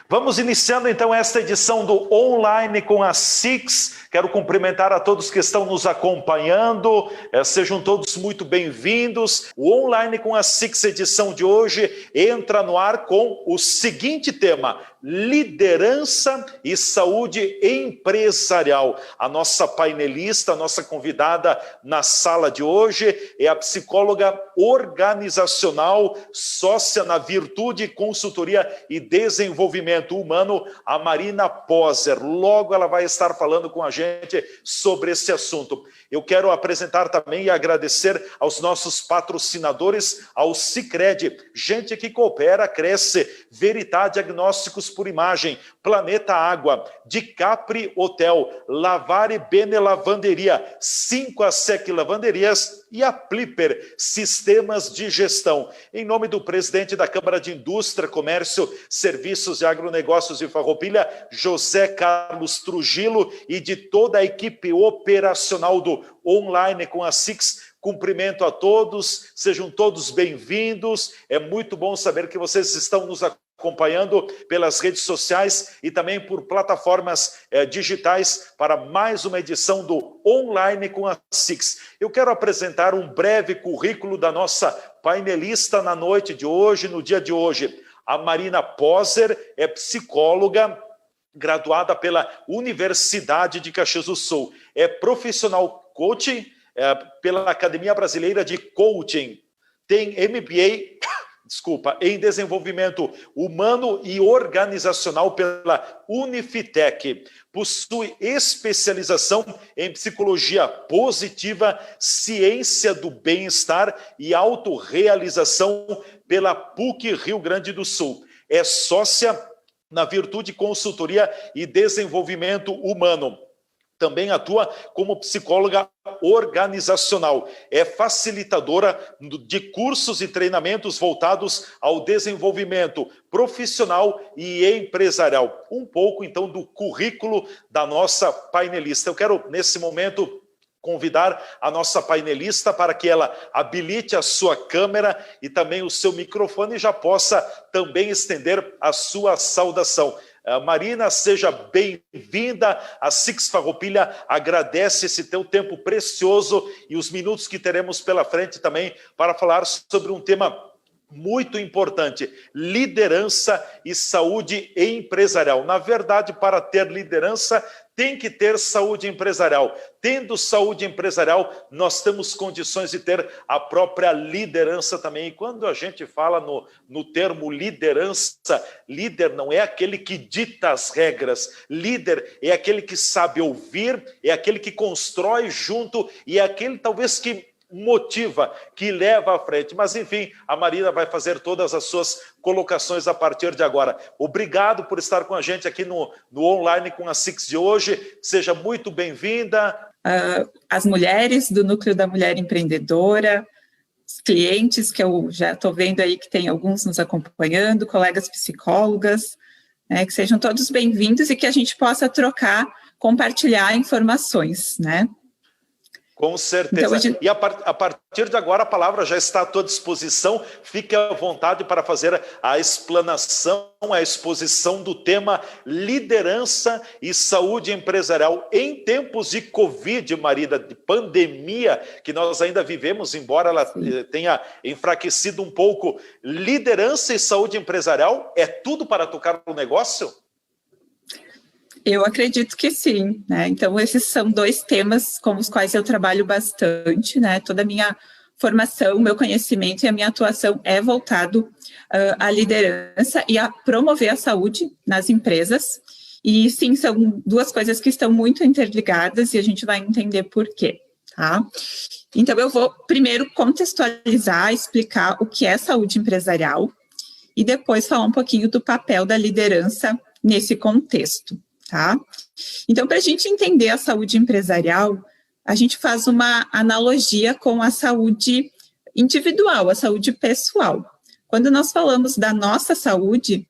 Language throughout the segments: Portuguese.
Vamos iniciando então esta edição do Online com a Six. Quero cumprimentar a todos que estão nos acompanhando. Sejam todos muito bem-vindos. O Online com a Six edição de hoje entra no ar com o seguinte tema: liderança e saúde empresarial. A nossa painelista, a nossa convidada na sala de hoje é a psicóloga organizacional, sócia na Virtude Consultoria e Desenvolvimento Humano, a Marina Poser. Logo ela vai estar falando com a gente sobre esse assunto. Eu quero apresentar também e agradecer aos nossos patrocinadores, ao Sicredi, gente que coopera, cresce, Veritá Diagnósticos por Imagem, Planeta Água, DiCapri Hotel, Lavare Bene Lavanderia, 5ASEC Lavanderias e a Plipper Sistemas de Gestão. Em nome do presidente da Câmara de Indústria, Comércio, Serviços e Agronegócios de Farroupilha, José Carlos Trujillo, e de toda a equipe operacional do Online com a Six, cumprimento a todos, sejam todos bem-vindos. É muito bom saber que vocês estão nos acompanhando pelas redes sociais e também por plataformas digitais para mais uma edição do Online com a Six. Eu quero apresentar um breve currículo da nossa painelista na noite de hoje, no dia de hoje. A Marina Poser é psicóloga, graduada pela Universidade de Caxias do Sul. É profissional coaching pela Academia Brasileira de Coaching. Tem MBA, em Desenvolvimento Humano e Organizacional pela Unifitec. Possui especialização em Psicologia Positiva, Ciência do Bem-Estar e Autorrealização pela PUC Rio Grande do Sul. É sócia na Virtude Consultoria e Desenvolvimento Humano. Também atua como psicóloga organizacional. É facilitadora de cursos e treinamentos voltados ao desenvolvimento profissional e empresarial. Um pouco, então, do currículo da nossa painelista. Eu quero, nesse momento, convidar a nossa painelista para que ela habilite a sua câmera e também o seu microfone e já possa também estender a sua saudação. Marina, seja bem-vinda. A Six Farroupilha agradece esse teu tempo precioso e os minutos que teremos pela frente também para falar sobre um tema muito importante: liderança e saúde empresarial. Na verdade, para ter liderança, tem que ter saúde empresarial. Tendo saúde empresarial, nós temos condições de ter a própria liderança também. E quando a gente fala no termo liderança, líder não é aquele que dita as regras. Líder é aquele que sabe ouvir, é aquele que constrói junto e é aquele talvez que motiva, que leva à frente. Mas, enfim, a Marina vai fazer todas as suas colocações a partir de agora. Obrigado por estar com a gente aqui no Online com a Six de hoje. Seja muito bem-vinda. As mulheres do Núcleo da Mulher Empreendedora, os clientes, que eu já estou vendo aí que tem alguns nos acompanhando, colegas psicólogas, né, que sejam todos bem-vindos e que a gente possa trocar, compartilhar informações, né? Com certeza. Então, e a partir de agora a palavra já está à tua disposição. Fique à vontade para fazer a explanação, a exposição do tema liderança e saúde empresarial em tempos de Covid, Marina, de pandemia que nós ainda vivemos, embora ela tenha enfraquecido um pouco. Liderança e saúde empresarial é tudo para tocar o negócio? Eu acredito que sim, né? Então, esses são dois temas com os quais eu trabalho bastante, né? Toda a minha formação, meu conhecimento e a minha atuação é voltado à liderança e a promover a saúde nas empresas. E sim, são duas coisas que estão muito interligadas e a gente vai entender por quê, tá? Então, eu vou primeiro contextualizar, explicar o que é saúde empresarial e depois falar um pouquinho do papel da liderança nesse contexto. Tá? Então, para a gente entender a saúde empresarial, a gente faz uma analogia com a saúde individual, a saúde pessoal. Quando nós falamos da nossa saúde,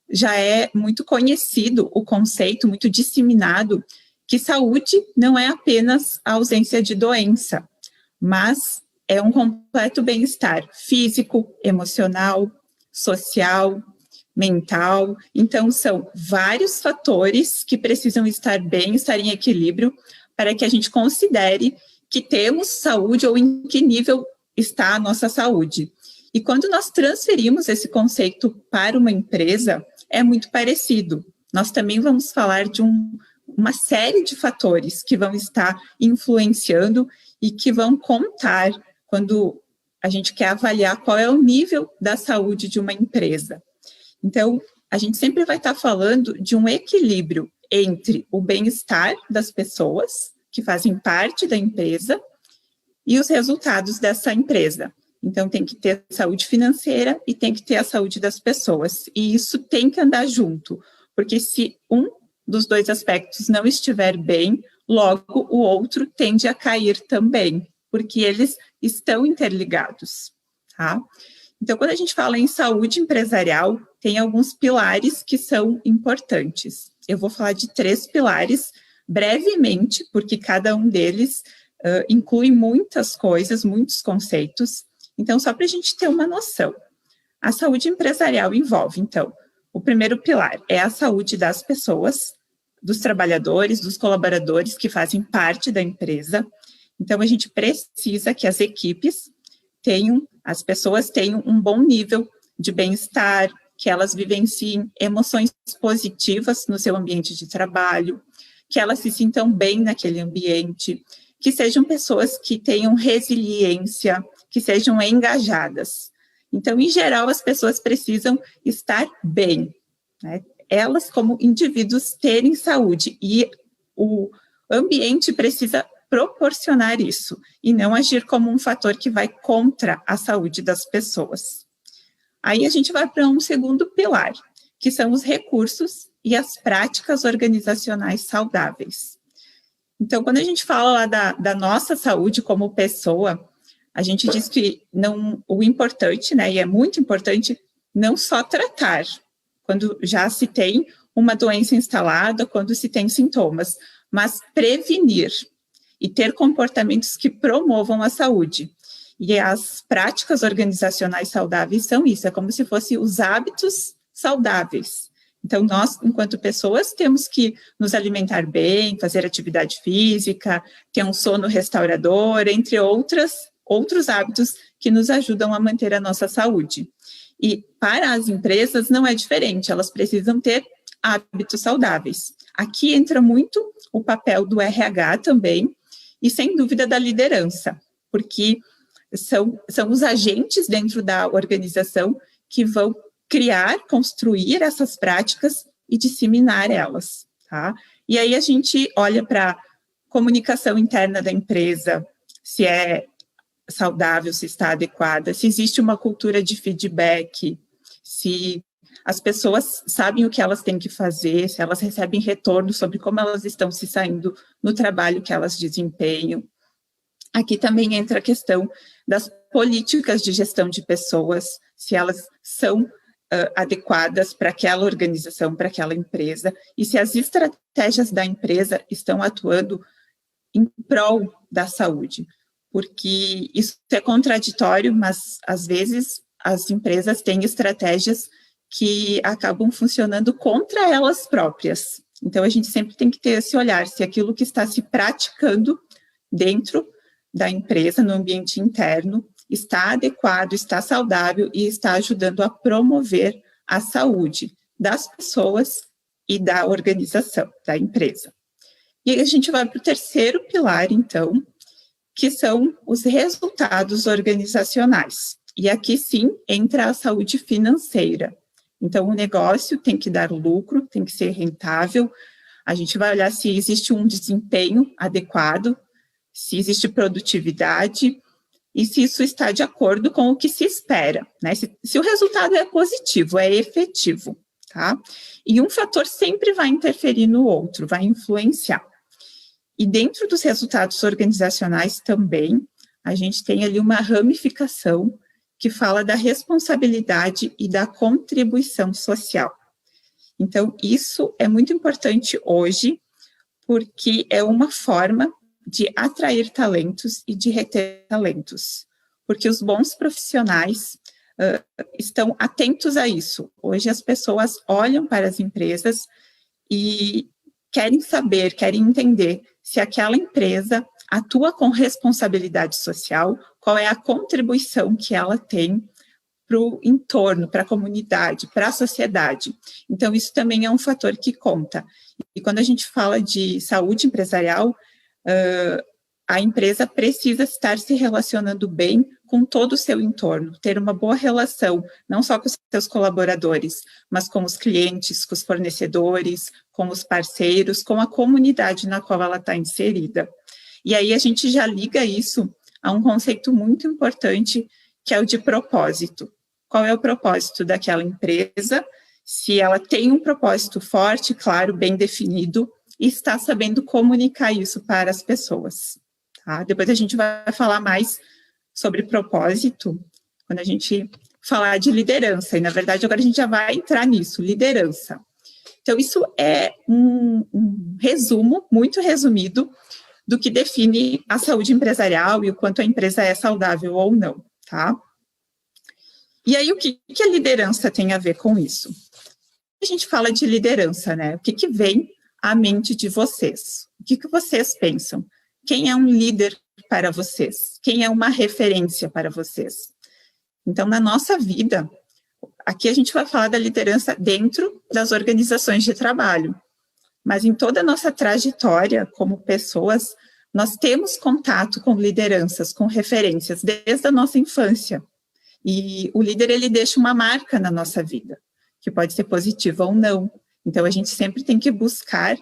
já é muito conhecido o conceito, muito disseminado, que saúde não é apenas a ausência de doença, mas é um completo bem-estar físico, emocional, social, mental. Então, são vários fatores que precisam estar bem, estar em equilíbrio, para que a gente considere que temos saúde ou em que nível está a nossa saúde. E quando nós transferimos esse conceito para uma empresa, é muito parecido. Nós também vamos falar de uma série de fatores que vão estar influenciando e que vão contar quando a gente quer avaliar qual é o nível da saúde de uma empresa. Então, a gente sempre vai estar falando de um equilíbrio entre o bem-estar das pessoas que fazem parte da empresa e os resultados dessa empresa. Então, tem que ter saúde financeira e tem que ter a saúde das pessoas. E isso tem que andar junto, porque se um dos dois aspectos não estiver bem, logo o outro tende a cair também, porque eles estão interligados, tá? Então, quando a gente fala em saúde empresarial, tem alguns pilares que são importantes. Eu vou falar de 3 pilares brevemente, porque cada um deles inclui muitas coisas, muitos conceitos. Então, só para a gente ter uma noção, a saúde empresarial envolve, então, o primeiro pilar é a saúde das pessoas, dos trabalhadores, dos colaboradores que fazem parte da empresa. Então, a gente precisa que as equipes as pessoas tenham um bom nível de bem-estar, que elas vivenciem emoções positivas no seu ambiente de trabalho, que elas se sintam bem naquele ambiente, que sejam pessoas que tenham resiliência, que sejam engajadas. Então, em geral, as pessoas precisam estar bem, né? Elas, como indivíduos, terem saúde, e o ambiente precisa proporcionar isso, e não agir como um fator que vai contra a saúde das pessoas. Aí a gente vai para um segundo pilar, que são os recursos e as práticas organizacionais saudáveis. Então, quando a gente fala lá da nossa saúde como pessoa, a gente diz que o importante, né, e é muito importante, não só tratar, quando já se tem uma doença instalada, quando se tem sintomas, mas prevenir e ter comportamentos que promovam a saúde. E as práticas organizacionais saudáveis são isso, é como se fossem os hábitos saudáveis. Então, nós, enquanto pessoas, temos que nos alimentar bem, fazer atividade física, ter um sono restaurador, entre outros hábitos que nos ajudam a manter a nossa saúde. E para as empresas não é diferente, elas precisam ter hábitos saudáveis. Aqui entra muito o papel do RH também, e sem dúvida da liderança, porque são os agentes dentro da organização que vão criar, construir essas práticas e disseminar elas, tá? E aí a gente olha para a comunicação interna da empresa, se é saudável, se está adequada, se existe uma cultura de feedback, se as pessoas sabem o que elas têm que fazer, se elas recebem retorno sobre como elas estão se saindo no trabalho que elas desempenham. Aqui também entra a questão das políticas de gestão de pessoas, se elas são adequadas para aquela organização, para aquela empresa, e se as estratégias da empresa estão atuando em prol da saúde. Porque isso é contraditório, mas às vezes as empresas têm estratégias que acabam funcionando contra elas próprias. Então, a gente sempre tem que ter esse olhar, se aquilo que está se praticando dentro da empresa, no ambiente interno, está adequado, está saudável e está ajudando a promover a saúde das pessoas e da organização, da empresa. E aí a gente vai para o terceiro pilar, então, que são os resultados organizacionais. E aqui, sim, entra a saúde financeira. Então, o negócio tem que dar lucro, tem que ser rentável. A gente vai olhar se existe um desempenho adequado, se existe produtividade e se isso está de acordo com o que se espera, né? Se o resultado é positivo, é efetivo, tá? E um fator sempre vai interferir no outro, vai influenciar. E dentro dos resultados organizacionais também, a gente tem ali uma ramificação que fala da responsabilidade e da contribuição social. Então, isso é muito importante hoje, porque é uma forma de atrair talentos e de reter talentos. Porque os bons profissionais estão atentos a isso. Hoje as pessoas olham para as empresas e querem saber, querem entender se aquela empresa atua com responsabilidade social, qual é a contribuição que ela tem para o entorno, para a comunidade, para a sociedade. Então, isso também é um fator que conta. E quando a gente fala de saúde empresarial, a empresa precisa estar se relacionando bem com todo o seu entorno, ter uma boa relação, não só com os seus colaboradores, mas com os clientes, com os fornecedores, com os parceiros, com a comunidade na qual ela está inserida. E aí a gente já liga isso a um conceito muito importante, que é o de propósito. Qual é o propósito daquela empresa? Se ela tem um propósito forte, claro, bem definido, e está sabendo comunicar isso para as pessoas. Tá? Depois a gente vai falar mais sobre propósito, quando a gente falar de liderança, e na verdade agora a gente já vai entrar nisso, liderança. Então isso é um resumo, muito resumido, do que define a saúde empresarial e o quanto a empresa é saudável ou não, tá? E aí, o que a liderança tem a ver com isso? A gente fala de liderança, né? O que vem à mente de vocês? O que vocês pensam? Quem é um líder para vocês? Quem é uma referência para vocês? Então, na nossa vida, aqui a gente vai falar da liderança dentro das organizações de trabalho, mas em toda a nossa trajetória como pessoas, nós temos contato com lideranças, com referências, desde a nossa infância. E o líder, ele deixa uma marca na nossa vida, que pode ser positiva ou não. Então, a gente sempre tem que buscar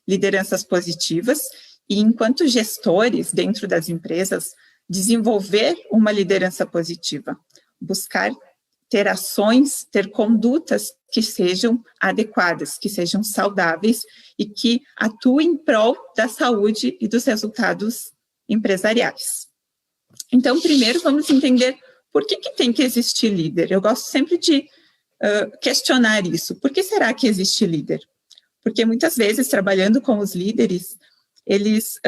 lideranças positivas e, enquanto gestores dentro das empresas, desenvolver uma liderança positiva, buscar ter ações, ter condutas que sejam adequadas, que sejam saudáveis e que atuem em prol da saúde e dos resultados empresariais. Então, primeiro, vamos entender por que tem que existir líder. Eu gosto sempre de questionar isso. Por que será que existe líder? Porque muitas vezes, trabalhando com os líderes, eles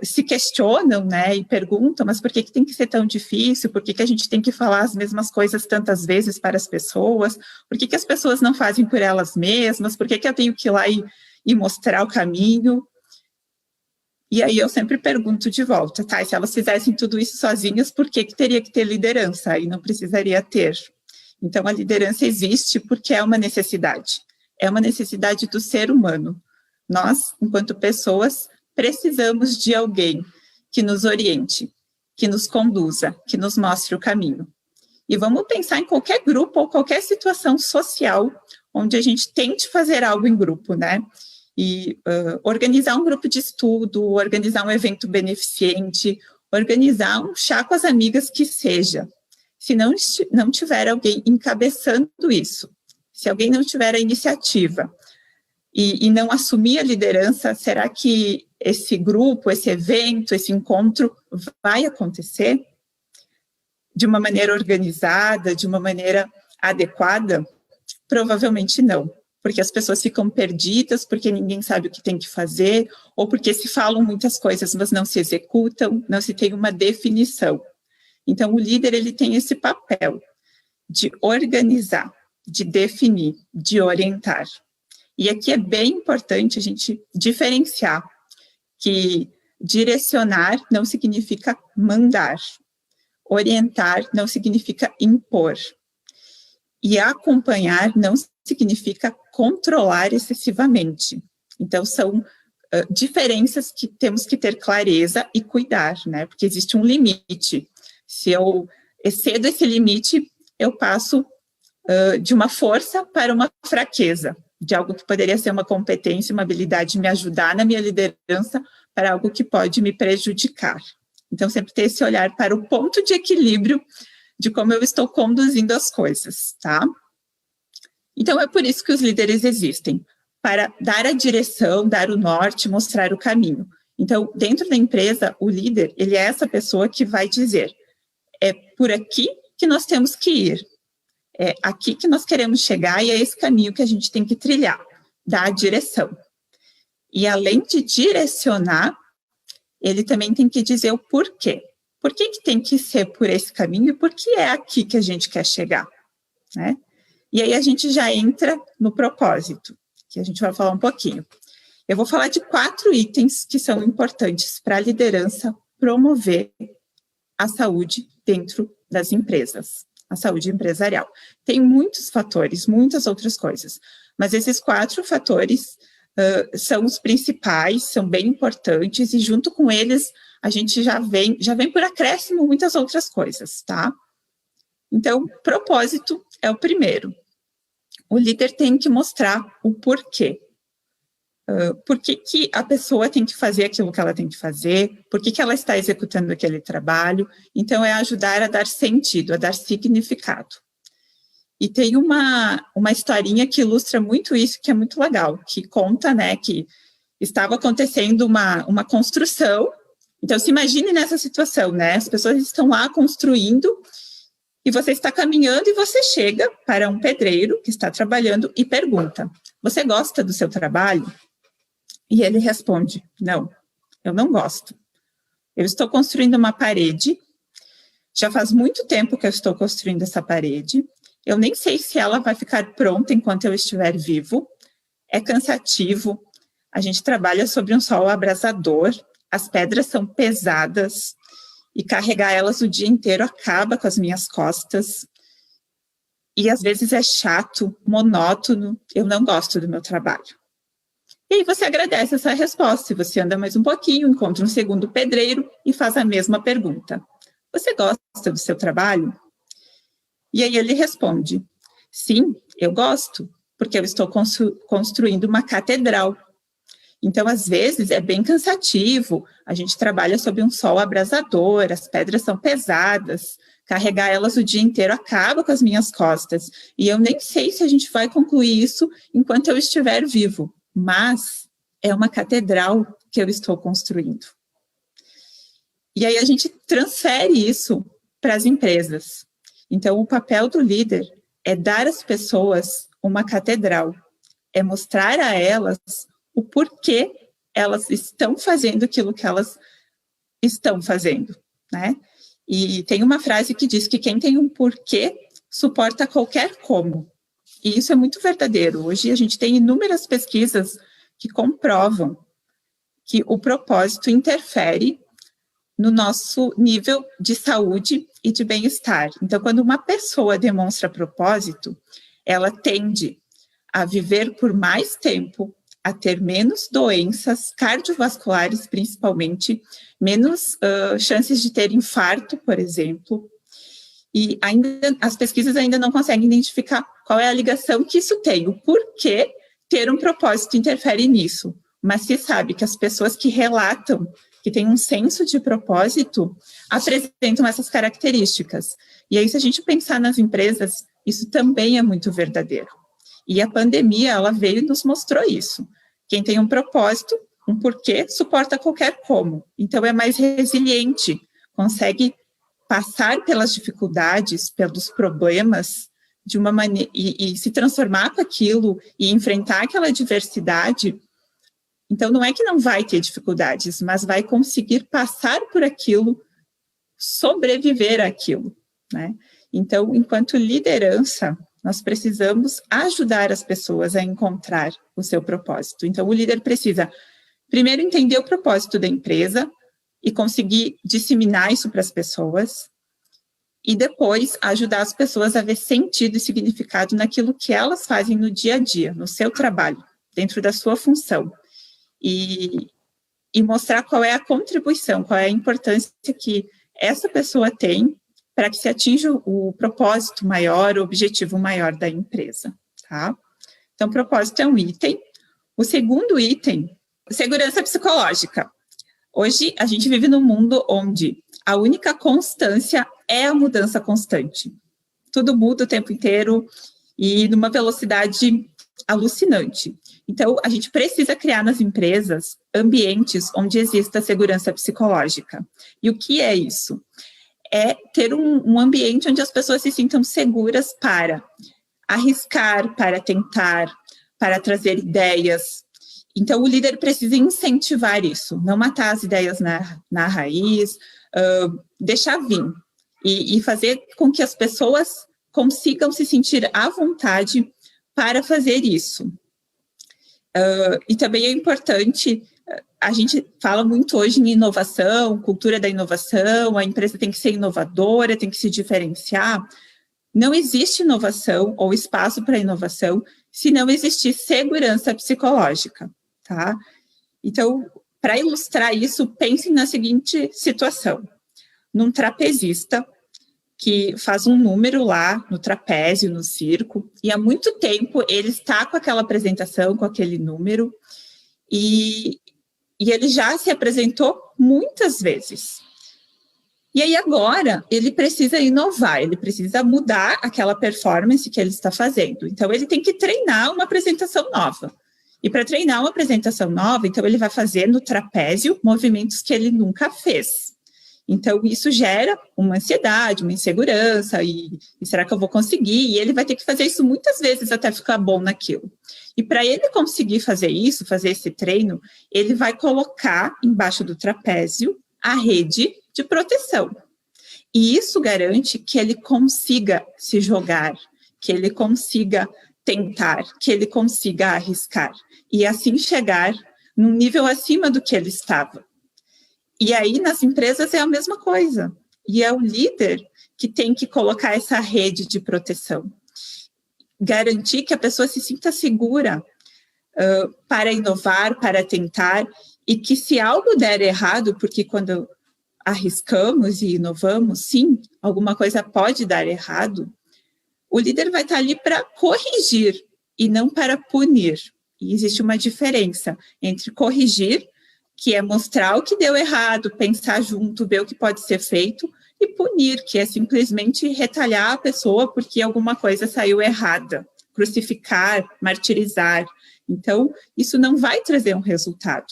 se questionam, né, e perguntam, mas por que tem que ser tão difícil? Por que a gente tem que falar as mesmas coisas tantas vezes para as pessoas? Por que as pessoas não fazem por elas mesmas? Por que eu tenho que ir lá e mostrar o caminho? E aí eu sempre pergunto de volta, tá, se elas fizessem tudo isso sozinhas, por que teria que ter liderança? Aí não precisaria ter. Então, a liderança existe porque é uma necessidade do ser humano. Nós, enquanto pessoas, precisamos de alguém que nos oriente, que nos conduza, que nos mostre o caminho. E vamos pensar em qualquer grupo ou qualquer situação social onde a gente tente fazer algo em grupo, né? E organizar um grupo de estudo, organizar um evento beneficente, organizar um chá com as amigas que seja. Se não tiver alguém encabeçando isso, se alguém não tiver a iniciativa e não assumir a liderança, será que esse grupo, esse evento, esse encontro vai acontecer de uma maneira organizada, de uma maneira adequada? Provavelmente não, porque as pessoas ficam perdidas, porque ninguém sabe o que tem que fazer, ou porque se falam muitas coisas, mas não se executam, não se tem uma definição. Então, o líder, ele tem esse papel de organizar, de definir, de orientar. E aqui é bem importante a gente diferenciar que direcionar não significa mandar, orientar não significa impor, e acompanhar não significa controlar excessivamente. Então, são diferenças que temos que ter clareza e cuidar, né? Porque existe um limite. Se eu excedo esse limite, eu passo de uma força para uma fraqueza, de algo que poderia ser uma competência, uma habilidade de me ajudar na minha liderança, para algo que pode me prejudicar. Então, sempre ter esse olhar para o ponto de equilíbrio de como eu estou conduzindo as coisas, tá? Então, é por isso que os líderes existem, para dar a direção, dar o norte, mostrar o caminho. Então, dentro da empresa, o líder, ele é essa pessoa que vai dizer, é por aqui que nós temos que ir, é aqui que nós queremos chegar e é esse caminho que a gente tem que trilhar, dar a direção. E além de direcionar, ele também tem que dizer o porquê. Por que tem que ser por esse caminho e por que é aqui que a gente quer chegar? né? E aí a gente já entra no propósito, que a gente vai falar um pouquinho. Eu vou falar de 4 itens que são importantes para a liderança promover a saúde dentro das empresas, a saúde empresarial. Tem muitos fatores, muitas outras coisas, mas esses 4 fatores são os principais, são bem importantes, e junto com eles a gente já vem por acréscimo muitas outras coisas, tá? Então, propósito é o primeiro. O líder tem que mostrar o porquê. Por que a pessoa tem que fazer aquilo que ela tem que fazer, por que ela está executando aquele trabalho. Então, é ajudar a dar sentido, a dar significado. E tem uma historinha que ilustra muito isso, que é muito legal, que conta, né, que estava acontecendo uma construção. Então, se imagine nessa situação, né, as pessoas estão lá construindo, e você está caminhando e você chega para um pedreiro que está trabalhando e pergunta: você gosta do seu trabalho? E ele responde: não, eu não gosto. Eu estou construindo uma parede, já faz muito tempo que eu estou construindo essa parede, eu nem sei se ela vai ficar pronta enquanto eu estiver vivo, é cansativo, a gente trabalha sob um sol abrasador, as pedras são pesadas, e carregar elas o dia inteiro acaba com as minhas costas, e às vezes é chato, monótono, eu não gosto do meu trabalho. E aí você agradece essa resposta, e você anda mais um pouquinho, encontra um segundo pedreiro e faz a mesma pergunta: você gosta do seu trabalho? E aí ele responde: sim, eu gosto, porque eu estou construindo uma catedral. Então, às vezes, é bem cansativo, a gente trabalha sob um sol abrasador, as pedras são pesadas, carregar elas o dia inteiro acaba com as minhas costas, e eu nem sei se a gente vai concluir isso enquanto eu estiver vivo, mas é uma catedral que eu estou construindo. E aí a gente transfere isso para as empresas. Então, o papel do líder é dar às pessoas uma catedral, é mostrar a elas o porquê elas estão fazendo aquilo que elas estão fazendo, né? E tem uma frase que diz que quem tem um porquê suporta qualquer como. E isso é muito verdadeiro. Hoje a gente tem inúmeras pesquisas que comprovam que o propósito interfere no nosso nível de saúde e de bem-estar. Então, quando uma pessoa demonstra propósito, ela tende a viver por mais tempo, a ter menos doenças cardiovasculares, principalmente, menos chances de ter infarto, por exemplo. E ainda as pesquisas ainda não conseguem identificar qual é a ligação que isso tem, o porquê ter um propósito interfere nisso. Mas se sabe que as pessoas que relatam que têm um senso de propósito apresentam essas características. E aí, se a gente pensar nas empresas, isso também é muito verdadeiro. E a pandemia, ela veio e nos mostrou isso. Quem tem um propósito, um porquê, suporta qualquer como. Então, é mais resiliente, consegue passar pelas dificuldades, pelos problemas, de uma maneira, e se transformar com aquilo, e enfrentar aquela adversidade. Então, não é que não vai ter dificuldades, mas vai conseguir passar por aquilo, sobreviver àquilo, né? Então, enquanto liderança, nós precisamos ajudar as pessoas a encontrar o seu propósito. Então, o líder precisa, primeiro, entender o propósito da empresa e conseguir disseminar isso para as pessoas, e depois ajudar as pessoas a ver sentido e significado naquilo que elas fazem no dia a dia, no seu trabalho, dentro da sua função. E mostrar qual é a contribuição, qual é a importância que essa pessoa tem para que se atinja o propósito maior, o objetivo maior da empresa, tá? Então, propósito é um item. O segundo item, segurança psicológica. Hoje, a gente vive num mundo onde a única constância é a mudança constante. Tudo muda o tempo inteiro e numa velocidade alucinante. Então, a gente precisa criar nas empresas ambientes onde exista segurança psicológica. E o que é isso? É ter um ambiente onde as pessoas se sintam seguras para arriscar, para tentar, para trazer ideias. Então, o líder precisa incentivar isso, não matar as ideias na raiz, deixar vir e fazer com que as pessoas consigam se sentir à vontade para fazer isso. E também é importante, a gente fala muito hoje em inovação, cultura da inovação, a empresa tem que ser inovadora, tem que se diferenciar. Não existe inovação ou espaço para inovação se não existir segurança psicológica, tá? Então, para ilustrar isso, pensem na seguinte situação. Num trapezista que faz um número lá no trapézio, no circo, e há muito tempo ele está com aquela apresentação, com aquele número, e ele já se apresentou muitas vezes. E aí agora ele precisa inovar, ele precisa mudar aquela performance que ele está fazendo. Então ele tem que treinar uma apresentação nova. E para treinar uma apresentação nova, então ele vai fazer no trapézio movimentos que ele nunca fez. Então, isso gera uma ansiedade, uma insegurança, e será que eu vou conseguir? E ele vai ter que fazer isso muitas vezes até ficar bom naquilo. E para ele conseguir fazer isso, fazer esse treino, ele vai colocar embaixo do trapézio a rede de proteção. E isso garante que ele consiga se jogar, que ele consiga tentar, que ele consiga arriscar, e assim chegar num nível acima do que ele estava. E aí, nas empresas, é a mesma coisa. E é o líder que tem que colocar essa rede de proteção. Garantir que a pessoa se sinta segura para inovar, para tentar, e que se algo der errado, porque quando arriscamos e inovamos, sim, alguma coisa pode dar errado, o líder vai estar ali para corrigir e não para punir. E existe uma diferença entre corrigir, que é mostrar o que deu errado, pensar junto, ver o que pode ser feito, e punir, que é simplesmente retalhar a pessoa porque alguma coisa saiu errada, crucificar, martirizar. Então, isso não vai trazer um resultado.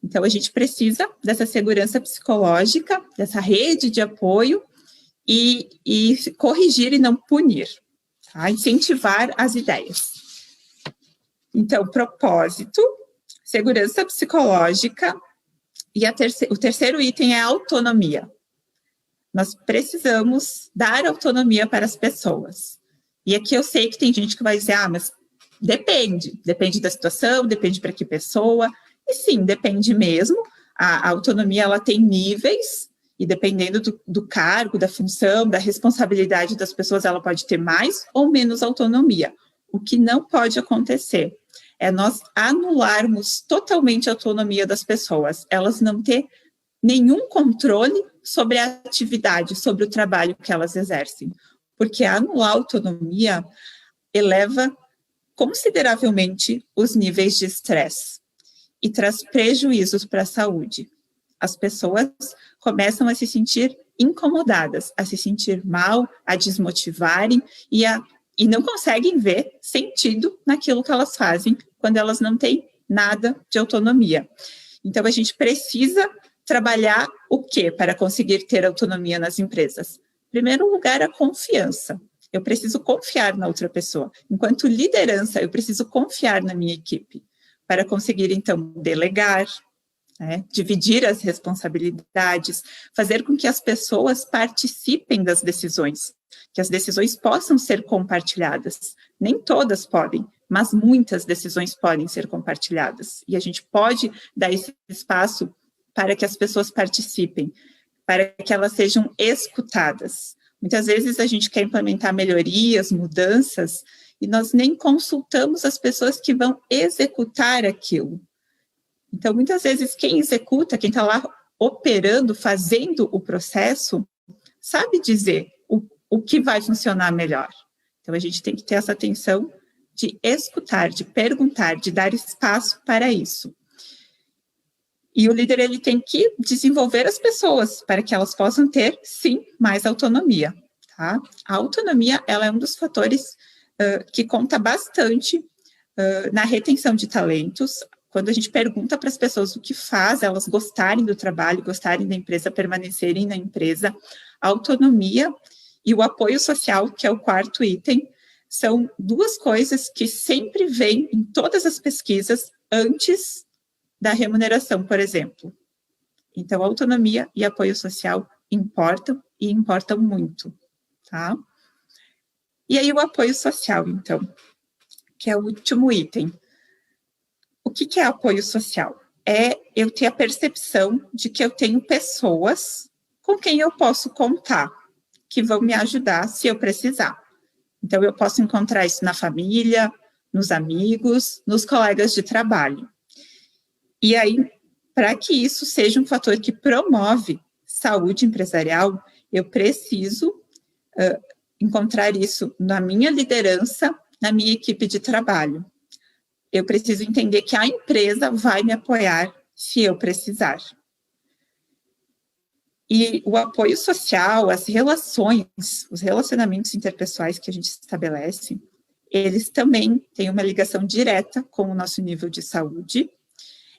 Então, a gente precisa dessa segurança psicológica, dessa rede de apoio, e corrigir e não punir, tá? Incentivar as ideias. Então, propósito, segurança psicológica, e o terceiro item é a autonomia. Nós precisamos dar autonomia para as pessoas. E aqui eu sei que tem gente que vai dizer, mas depende da situação, depende para que pessoa, e sim, depende mesmo. A autonomia, ela tem níveis, e dependendo do cargo, da função, da responsabilidade das pessoas, ela pode ter mais ou menos autonomia. O que não pode acontecer é nós anularmos totalmente a autonomia das pessoas, elas não ter nenhum controle sobre a atividade, sobre o trabalho que elas exercem, porque anular a autonomia eleva consideravelmente os níveis de estresse e traz prejuízos para a saúde. As pessoas começam a se sentir incomodadas, a se sentir mal, a desmotivarem e não conseguem ver sentido naquilo que elas fazem quando elas não têm nada de autonomia. Então, a gente precisa trabalhar o quê para conseguir ter autonomia nas empresas? Em primeiro lugar, a confiança. Eu preciso confiar na outra pessoa. Enquanto liderança, eu preciso confiar na minha equipe para conseguir, então, delegar, dividir as responsabilidades, fazer com que as pessoas participem das decisões, que as decisões possam ser compartilhadas. Nem todas podem, mas muitas decisões podem ser compartilhadas. E a gente pode dar esse espaço para que as pessoas participem, para que elas sejam escutadas. Muitas vezes a gente quer implementar melhorias, mudanças, e nós nem consultamos as pessoas que vão executar aquilo. Então, muitas vezes, quem executa, quem está lá operando, fazendo o processo, sabe dizer o que vai funcionar melhor. Então, a gente tem que ter essa atenção de escutar, de perguntar, de dar espaço para isso. E o líder, ele tem que desenvolver as pessoas para que elas possam ter, sim, mais autonomia, tá? A autonomia, ela é um dos fatores que conta bastante na retenção de talentos. Quando a gente pergunta para as pessoas o que faz elas gostarem do trabalho, gostarem da empresa, permanecerem na empresa, a autonomia e o apoio social, que é o quarto item, são duas coisas que sempre vêm em todas as pesquisas antes da remuneração, por exemplo. Então, autonomia e apoio social importam e importam muito, tá? E aí o apoio social, então, que é o último item. O que é apoio social? É eu ter a percepção de que eu tenho pessoas com quem eu posso contar, que vão me ajudar se eu precisar. Então, eu posso encontrar isso na família, nos amigos, nos colegas de trabalho. E aí, para que isso seja um fator que promove saúde empresarial, eu preciso encontrar isso na minha liderança, na minha equipe de trabalho. Eu preciso entender que a empresa vai me apoiar se eu precisar. E o apoio social, as relações, os relacionamentos interpessoais que a gente estabelece, eles também têm uma ligação direta com o nosso nível de saúde.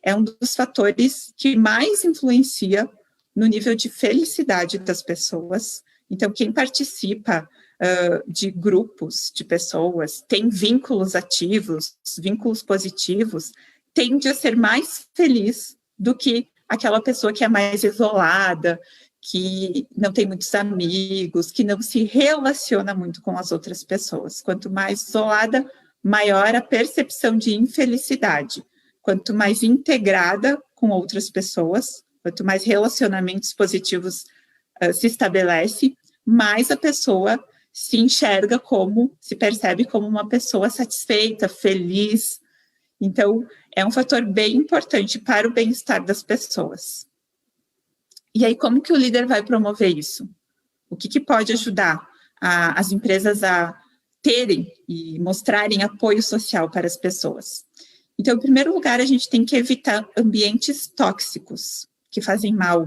É um dos fatores que mais influencia no nível de felicidade das pessoas. Então, quem participa de grupos de pessoas, tem vínculos ativos, vínculos positivos, tende a ser mais feliz do que aquela pessoa que é mais isolada, que não tem muitos amigos, que não se relaciona muito com as outras pessoas. Quanto mais isolada, maior a percepção de infelicidade. Quanto mais integrada com outras pessoas, quanto mais relacionamentos positivos se estabelece, mais a pessoa se enxerga se percebe como uma pessoa satisfeita, feliz. Então, é um fator bem importante para o bem-estar das pessoas. E aí, como que o líder vai promover isso? O que pode ajudar as empresas a terem e mostrarem apoio social para as pessoas? Então, em primeiro lugar, a gente tem que evitar ambientes tóxicos, que fazem mal,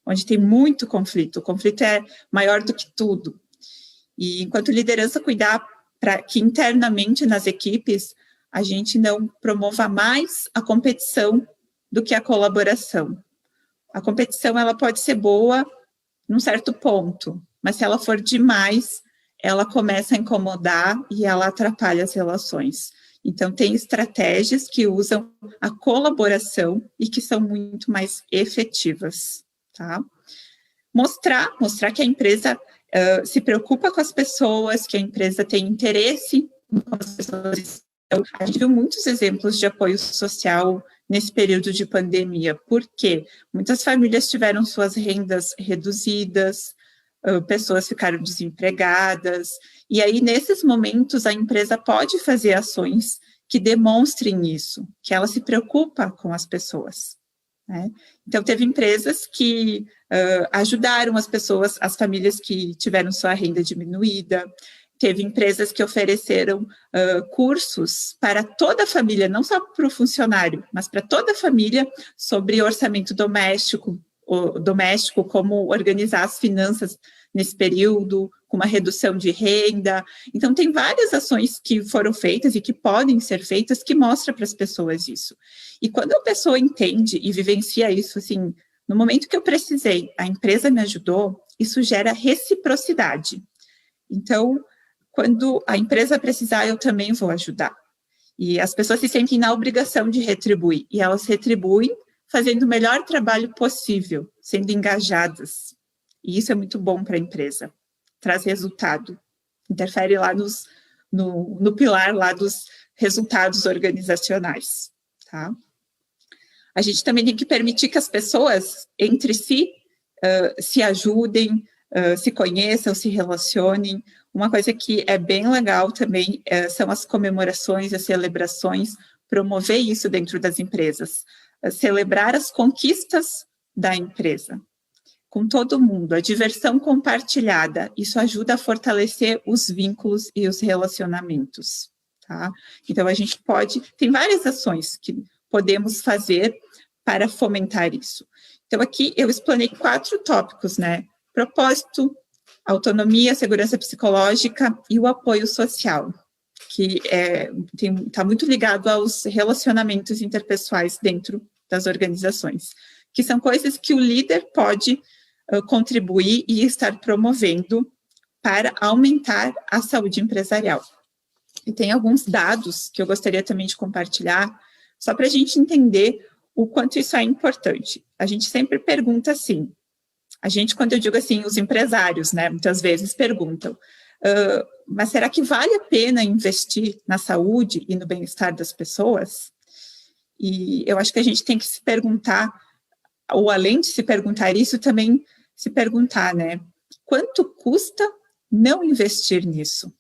onde tem muito conflito. O conflito é maior do que tudo. E enquanto liderança, cuidar para que internamente nas equipes a gente não promova mais a competição do que a colaboração. A competição ela pode ser boa num certo ponto, mas se ela for demais, ela começa a incomodar e ela atrapalha as relações. Então, tem estratégias que usam a colaboração e que são muito mais efetivas, tá? Mostrar que a empresa se preocupa com as pessoas, que a empresa tem interesse em como as pessoas estão. A gente viu muitos exemplos de apoio social nesse período de pandemia, porque muitas famílias tiveram suas rendas reduzidas, pessoas ficaram desempregadas, e aí, nesses momentos, a empresa pode fazer ações que demonstrem isso, que ela se preocupa com as pessoas, né? Então, teve empresas que ajudaram as pessoas, as famílias que tiveram sua renda diminuída, teve empresas que ofereceram cursos para toda a família, não só para o funcionário, mas para toda a família, sobre orçamento doméstico, como organizar as finanças nesse período, com uma redução de renda. Então, tem várias ações que foram feitas e que podem ser feitas que mostram para as pessoas isso. E quando a pessoa entende e vivencia isso, assim, no momento que eu precisei, a empresa me ajudou, isso gera reciprocidade. Então, quando a empresa precisar, eu também vou ajudar. E as pessoas se sentem na obrigação de retribuir, e elas retribuem fazendo o melhor trabalho possível, sendo engajadas. E isso é muito bom para a empresa, traz resultado, interfere lá no pilar lá dos resultados organizacionais, tá? A gente também tem que permitir que as pessoas, entre si, se ajudem, se conheçam, se relacionem. Uma coisa que é bem legal também são as comemorações, as celebrações, promover isso dentro das empresas, celebrar as conquistas da empresa, com todo mundo, a diversão compartilhada, isso ajuda a fortalecer os vínculos e os relacionamentos, tá? Então, a gente tem várias ações que podemos fazer para fomentar isso. Então, aqui eu explanei 4 tópicos, né? Propósito, autonomia, segurança psicológica e o apoio social, que está muito ligado aos relacionamentos interpessoais dentro das organizações, que são coisas que o líder pode contribuir e estar promovendo para aumentar a saúde empresarial. E tem alguns dados que eu gostaria também de compartilhar, só para a gente entender o quanto isso é importante. A gente sempre pergunta assim, quando eu digo assim, os empresários, né, muitas vezes perguntam, Mas será que vale a pena investir na saúde e no bem-estar das pessoas? E eu acho que a gente tem que se perguntar, ou além de se perguntar isso, também se perguntar, né? Quanto custa não investir nisso?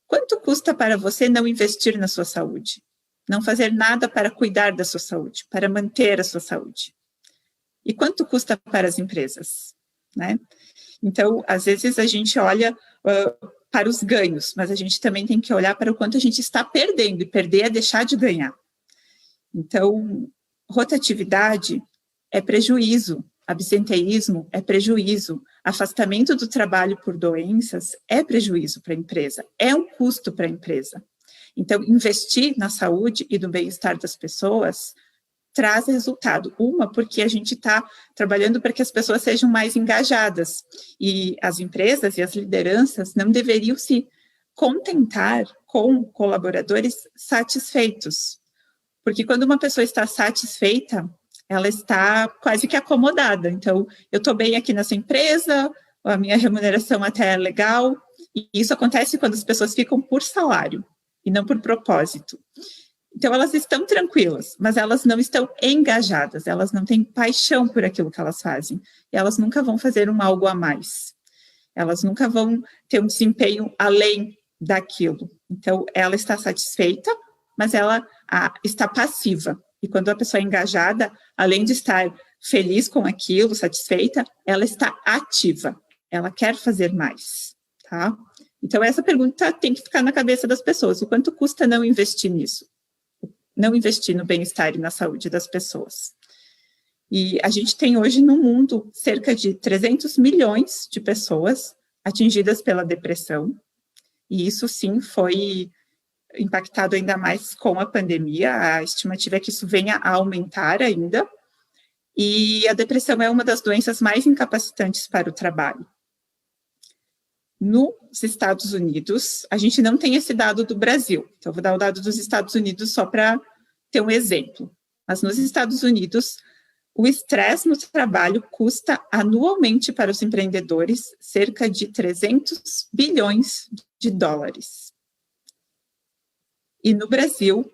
Quanto custa para você não investir na sua saúde? Não fazer nada para cuidar da sua saúde, para manter a sua saúde? E quanto custa para as empresas, né? Então, às vezes a gente olha para os ganhos, mas a gente também tem que olhar para o quanto a gente está perdendo, e perder é deixar de ganhar. Então, rotatividade é prejuízo, absenteísmo é prejuízo, afastamento do trabalho por doenças é prejuízo para a empresa, é um custo para a empresa. Então, investir na saúde e no bem-estar das pessoas traz resultado. Uma, porque a gente está trabalhando para que as pessoas sejam mais engajadas, e as empresas e as lideranças não deveriam se contentar com colaboradores satisfeitos, porque quando uma pessoa está satisfeita, ela está quase que acomodada. Então, eu estou bem aqui nessa empresa, a minha remuneração até é legal, e isso acontece quando as pessoas ficam por salário e não por propósito. Então, elas estão tranquilas, mas elas não estão engajadas, elas não têm paixão por aquilo que elas fazem, e elas nunca vão fazer algo a mais, elas nunca vão ter um desempenho além daquilo. Então, ela está satisfeita, mas ela está passiva. E quando a pessoa é engajada, além de estar feliz com aquilo, satisfeita, ela está ativa, ela quer fazer mais, tá? Então, essa pergunta tem que ficar na cabeça das pessoas: o quanto custa não investir nisso? Não investir no bem-estar e na saúde das pessoas. E a gente tem hoje no mundo cerca de 300 milhões de pessoas atingidas pela depressão, e isso sim foi impactado ainda mais com a pandemia. A estimativa é que isso venha a aumentar ainda, e a depressão é uma das doenças mais incapacitantes para o trabalho. Nos Estados Unidos, a gente não tem esse dado do Brasil, então eu vou dar o dado dos Estados Unidos só para ter um exemplo. Mas nos Estados Unidos, o estresse no trabalho custa anualmente para os empreendedores cerca de 300 bilhões de dólares. E no Brasil,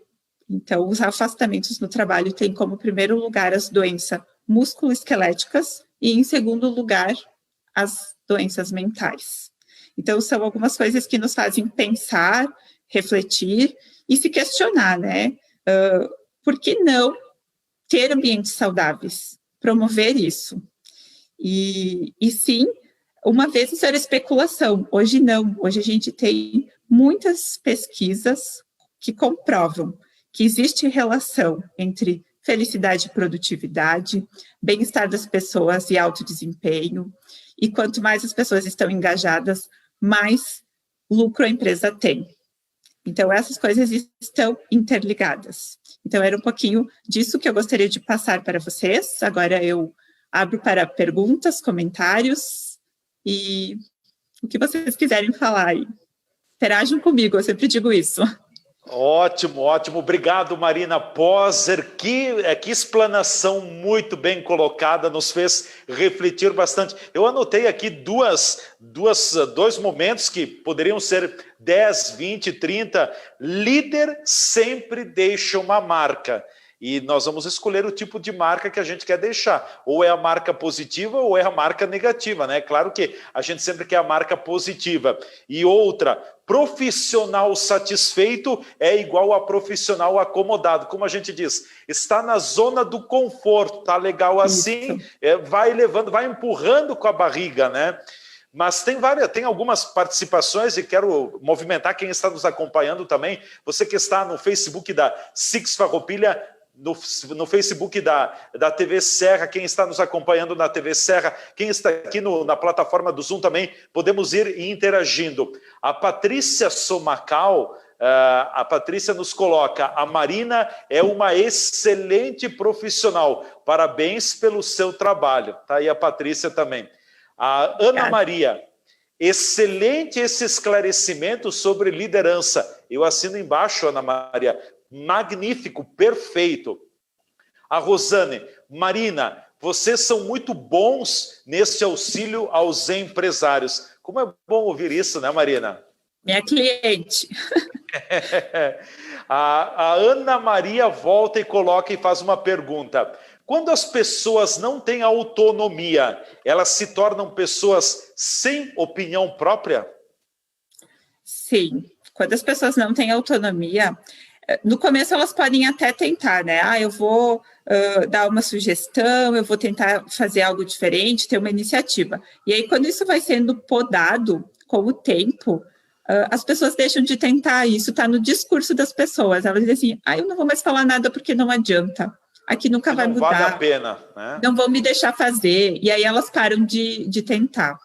então, os afastamentos no trabalho têm como primeiro lugar as doenças musculoesqueléticas e, em segundo lugar, as doenças mentais. Então, são algumas coisas que nos fazem pensar, refletir e se questionar, né? Por que não ter ambientes saudáveis? Promover isso. E sim, uma vez isso era especulação, hoje não. Hoje a gente tem muitas pesquisas que comprovam que existe relação entre felicidade e produtividade, bem-estar das pessoas e alto desempenho, e quanto mais as pessoas estão engajadas, mais lucro a empresa tem. Então, essas coisas estão interligadas. Então, era um pouquinho disso que eu gostaria de passar para vocês. Agora eu abro para perguntas, comentários e o que vocês quiserem falar aí. Interajam comigo, eu sempre digo isso. Ótimo, ótimo. Obrigado, Marina Poser. Que explanação muito bem colocada, nos fez refletir bastante. Eu anotei aqui dois momentos que poderiam ser 10, 20, 30. Líder sempre deixa uma marca. E nós vamos escolher o tipo de marca que a gente quer deixar. Ou é a marca positiva ou é a marca negativa, né? Claro que a gente sempre quer a marca positiva. E outra, profissional satisfeito é igual a profissional acomodado. Como a gente diz, está na zona do conforto, tá legal assim, vai levando, vai empurrando com a barriga, né? Mas tem algumas participações e quero movimentar quem está nos acompanhando também. Você que está no Facebook da Six Farroupilha, no Facebook da TV Serra, quem está nos acompanhando na TV Serra, quem está aqui na plataforma do Zoom também, podemos ir interagindo. A Patrícia Somacal, a Patrícia nos coloca: a Marina é uma excelente profissional, parabéns pelo seu trabalho. Tá aí a Patrícia também. A Ana Maria: excelente esse esclarecimento sobre liderança. Eu assino embaixo, Ana Maria. Magnífico, perfeito. A Rosane: Marina, vocês são muito bons nesse auxílio aos empresários. Como é bom ouvir isso, né, Marina? Minha cliente. A Ana Maria volta e coloca e faz uma pergunta. Quando as pessoas não têm autonomia, elas se tornam pessoas sem opinião própria? Sim. Quando as pessoas não têm autonomia, no começo elas podem até tentar, né? Eu vou dar uma sugestão, eu vou tentar fazer algo diferente, ter uma iniciativa. E aí, quando isso vai sendo podado com o tempo, as pessoas deixam de tentar. Isso está no discurso das pessoas. Elas dizem assim, eu não vou mais falar nada porque não adianta. Aqui nunca vai mudar. Não vale a pena, né? Não vão me deixar fazer. E aí elas param de tentar.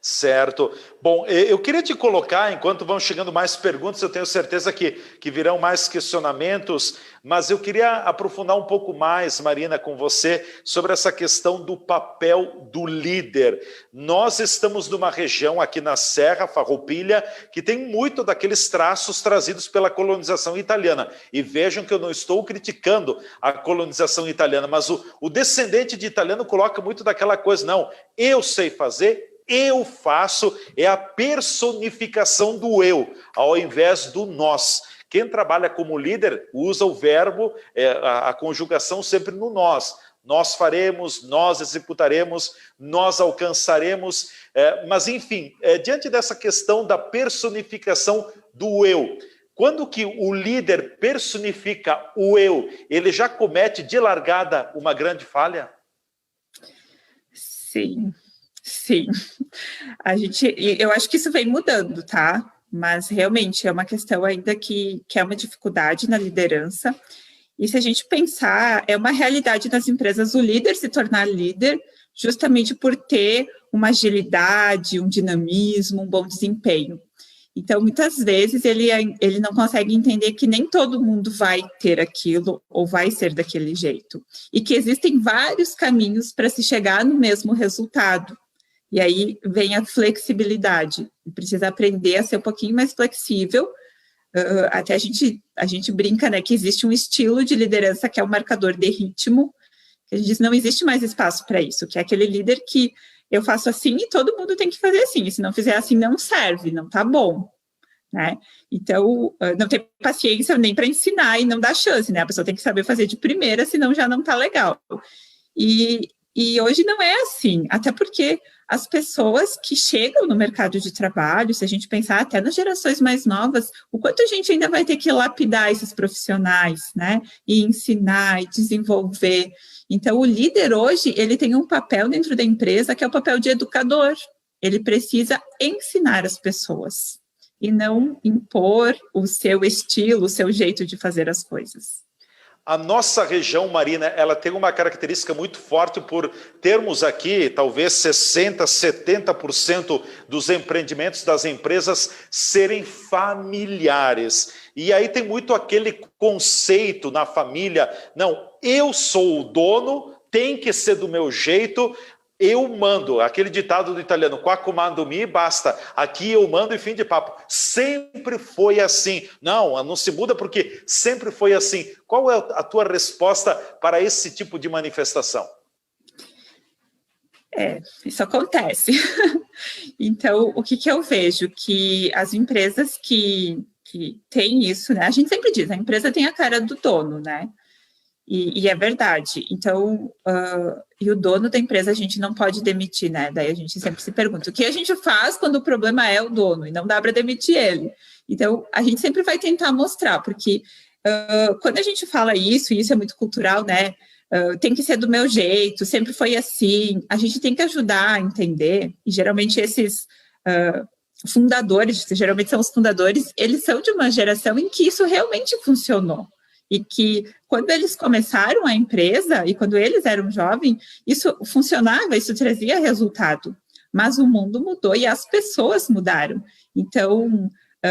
Certo. Bom, eu queria te colocar, enquanto vão chegando mais perguntas, eu tenho certeza que virão mais questionamentos, mas eu queria aprofundar um pouco mais, Marina, com você, sobre essa questão do papel do líder. Nós estamos numa região aqui na Serra, Farroupilha, que tem muito daqueles traços trazidos pela colonização italiana. E vejam que eu não estou criticando a colonização italiana, mas o descendente de italiano coloca muito daquela coisa, não, eu sei fazer, eu faço, é a personificação do eu, ao invés do nós. Quem trabalha como líder usa o verbo, a conjugação sempre no nós. Nós faremos, nós executaremos, nós alcançaremos, mas enfim, diante dessa questão da personificação do eu, quando que o líder personifica o eu, ele já comete de largada uma grande falha? Sim. Sim, eu acho que isso vem mudando, tá? Mas realmente é uma questão ainda que é uma dificuldade na liderança. E se a gente pensar, é uma realidade das empresas o líder se tornar líder justamente por ter uma agilidade, um dinamismo, um bom desempenho. Então, muitas vezes, ele não consegue entender que nem todo mundo vai ter aquilo ou vai ser daquele jeito. E que existem vários caminhos para se chegar no mesmo resultado. E aí vem a flexibilidade. Precisa aprender a ser um pouquinho mais flexível. Até a gente brinca, né, que existe um estilo de liderança que é o marcador de ritmo. A gente diz não existe mais espaço para isso, que é aquele líder que eu faço assim e todo mundo tem que fazer assim. E se não fizer assim, não serve, não tá bom. Né? Então, não tem paciência nem para ensinar e não dá chance, né? A pessoa tem que saber fazer de primeira, senão já não está legal. E hoje não é assim, até porque as pessoas que chegam no mercado de trabalho, se a gente pensar até nas gerações mais novas, o quanto a gente ainda vai ter que lapidar esses profissionais, né? E ensinar e desenvolver. Então, o líder hoje, ele tem um papel dentro da empresa que é o papel de educador. Ele precisa ensinar as pessoas e não impor o seu estilo, o seu jeito de fazer as coisas. A nossa região, Marina, ela tem uma característica muito forte por termos aqui, talvez 60%, 70% dos empreendimentos das empresas serem familiares. E aí tem muito aquele conceito na família, não, eu sou o dono, tem que ser do meu jeito, eu mando, aquele ditado do italiano, qua comando mi, basta, aqui eu mando e fim de papo. Sempre foi assim. Não se muda porque sempre foi assim. Qual é a tua resposta para esse tipo de manifestação? Isso acontece. Então, o que eu vejo? Que as empresas que têm isso, né? A gente sempre diz, a empresa tem a cara do dono, né? E é verdade. Então, e o dono da empresa a gente não pode demitir, né? Daí a gente sempre se pergunta, o que a gente faz quando o problema é o dono e não dá para demitir ele? Então, a gente sempre vai tentar mostrar, porque quando a gente fala isso, e isso é muito cultural, né? Tem que ser do meu jeito, sempre foi assim. A gente tem que ajudar a entender, e geralmente esses fundadores, geralmente são os fundadores, eles são de uma geração em que isso realmente funcionou. E que quando eles começaram a empresa e quando eles eram jovens, isso funcionava, isso trazia resultado. Mas o mundo mudou e as pessoas mudaram. Então,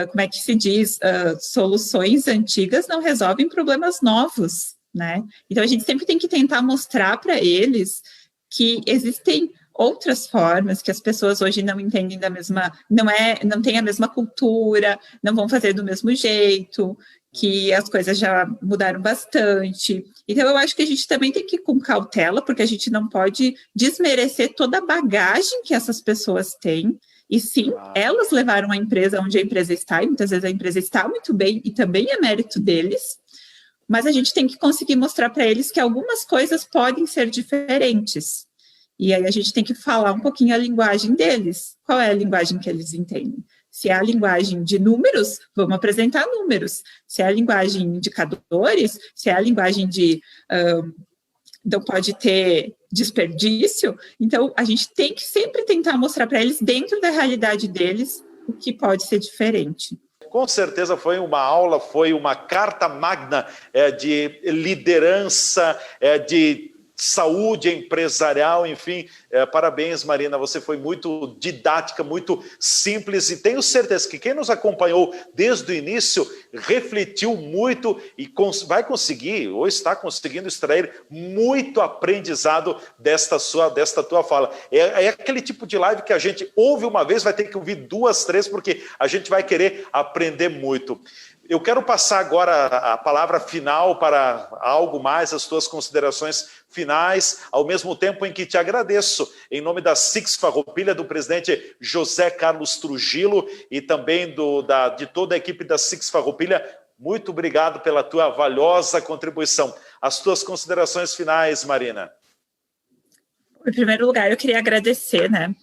como é que se diz? Soluções antigas não resolvem problemas novos, né? Então, a gente sempre tem que tentar mostrar para eles que existem outras formas, que as pessoas hoje não entendem da mesma, não tem a mesma cultura, não vão fazer do mesmo jeito, que as coisas já mudaram bastante. Então, eu acho que a gente também tem que ir com cautela, porque a gente não pode desmerecer toda a bagagem que essas pessoas têm E sim, elas levaram a empresa onde a empresa está, e muitas vezes a empresa está muito bem, e também é mérito deles, mas a gente tem que conseguir mostrar para eles que algumas coisas podem ser diferentes. E aí a gente tem que falar um pouquinho a linguagem deles. Qual é a linguagem que eles entendem? Se é a linguagem de números, vamos apresentar números. Se é a linguagem de indicadores, se é a linguagem de não pode ter desperdício. Então, a gente tem que sempre tentar mostrar para eles, dentro da realidade deles, o que pode ser diferente. Com certeza foi uma aula, foi uma carta magna de liderança, de saúde empresarial, enfim. Parabéns, Marina, você foi muito didática, muito simples, e tenho certeza que quem nos acompanhou desde o início refletiu muito e vai conseguir, ou está conseguindo extrair muito aprendizado desta tua fala. É aquele tipo de live que a gente ouve uma vez, vai ter que ouvir 2, 3, porque a gente vai querer aprender muito. Eu quero passar agora a palavra final para algo mais, as tuas considerações finais, ao mesmo tempo em que te agradeço, em nome da Six Farroupilha, do presidente José Carlos Trujillo e também de toda a equipe da Six Farroupilha. Muito obrigado pela tua valiosa contribuição. As tuas considerações finais, Marina. Em primeiro lugar, eu queria agradecer, né?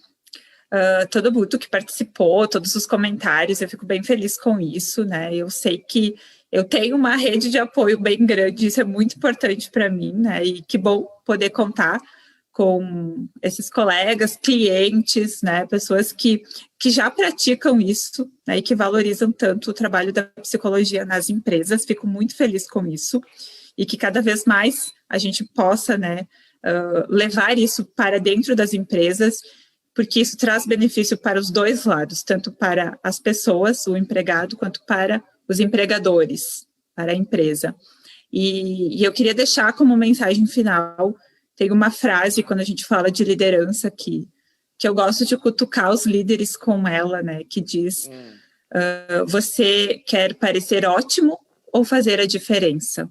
Todo mundo que participou, todos os comentários, eu fico bem feliz com isso, né? Eu sei que eu tenho uma rede de apoio bem grande, isso é muito importante para mim, né? E que bom poder contar com esses colegas, clientes, né? Pessoas que já praticam isso, né? E que valorizam tanto o trabalho da psicologia nas empresas. Fico muito feliz com isso e que cada vez mais a gente possa, né? Levar isso para dentro das empresas, porque isso traz benefício para os dois lados, tanto para as pessoas, o empregado, quanto para os empregadores, para a empresa. E eu queria deixar como mensagem final, tem uma frase quando a gente fala de liderança que eu gosto de cutucar os líderes com ela, né, que diz, você quer parecer ótimo ou fazer a diferença?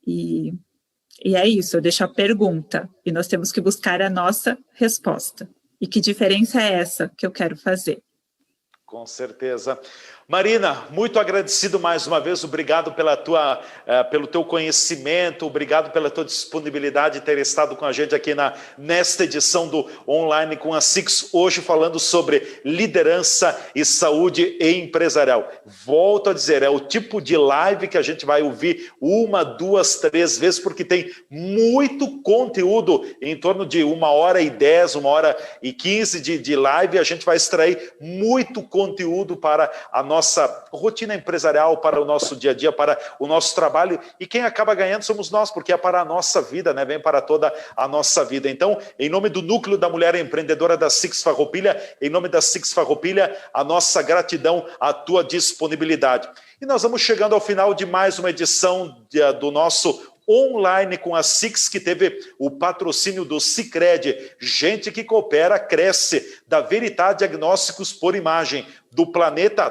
E é isso, eu deixo a pergunta, e nós temos que buscar a nossa resposta. E que diferença é essa que eu quero fazer? Com certeza. Marina, muito agradecido mais uma vez, obrigado pelo teu conhecimento, obrigado pela tua disponibilidade de ter estado com a gente aqui nesta edição do Online com a Six, hoje falando sobre liderança e saúde empresarial. Volto a dizer, é o tipo de live que a gente vai ouvir 1, 2, 3 vezes, porque tem muito conteúdo, em torno de 1h10, 1h15 de live, a gente vai extrair muito conteúdo para a nossa rotina empresarial, para o nosso dia a dia, para o nosso trabalho, e quem acaba ganhando somos nós, porque é para a nossa vida, né? Vem para toda a nossa vida. Então, em nome do Núcleo da Mulher Empreendedora da Six Farroupilha, em nome da Six Farroupilha, a nossa gratidão, a tua disponibilidade. E nós vamos chegando ao final de mais uma edição do nosso Online com a Six, que teve o patrocínio do Sicredi, gente que coopera, cresce, da Verità Diagnósticos por Imagem,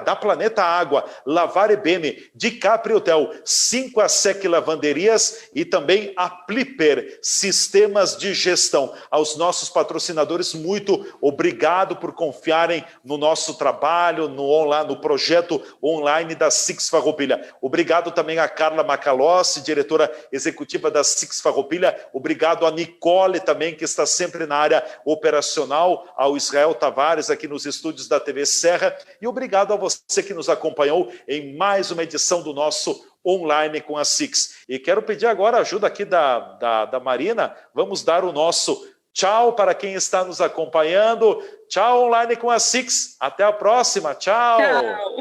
da Planeta Água, Lavare Bene, de Capri Hotel, 5 Sec Lavanderias e também a Pliper, Sistemas de Gestão. Aos nossos patrocinadores, muito obrigado por confiarem no nosso trabalho, no projeto online da Six Farroupilha. Obrigado também a Carla Macalossi, diretora executiva da Six Farroupilha. Obrigado a Nicole também, que está sempre na área operacional, ao Israel Tavares aqui nos estúdios da TV Serra. E obrigado a você que nos acompanhou em mais uma edição do nosso Online com a Six. E quero pedir agora a ajuda aqui da Marina. Vamos dar o nosso tchau para quem está nos acompanhando. Tchau, Online com a Six. Até a próxima. Tchau. Tchau.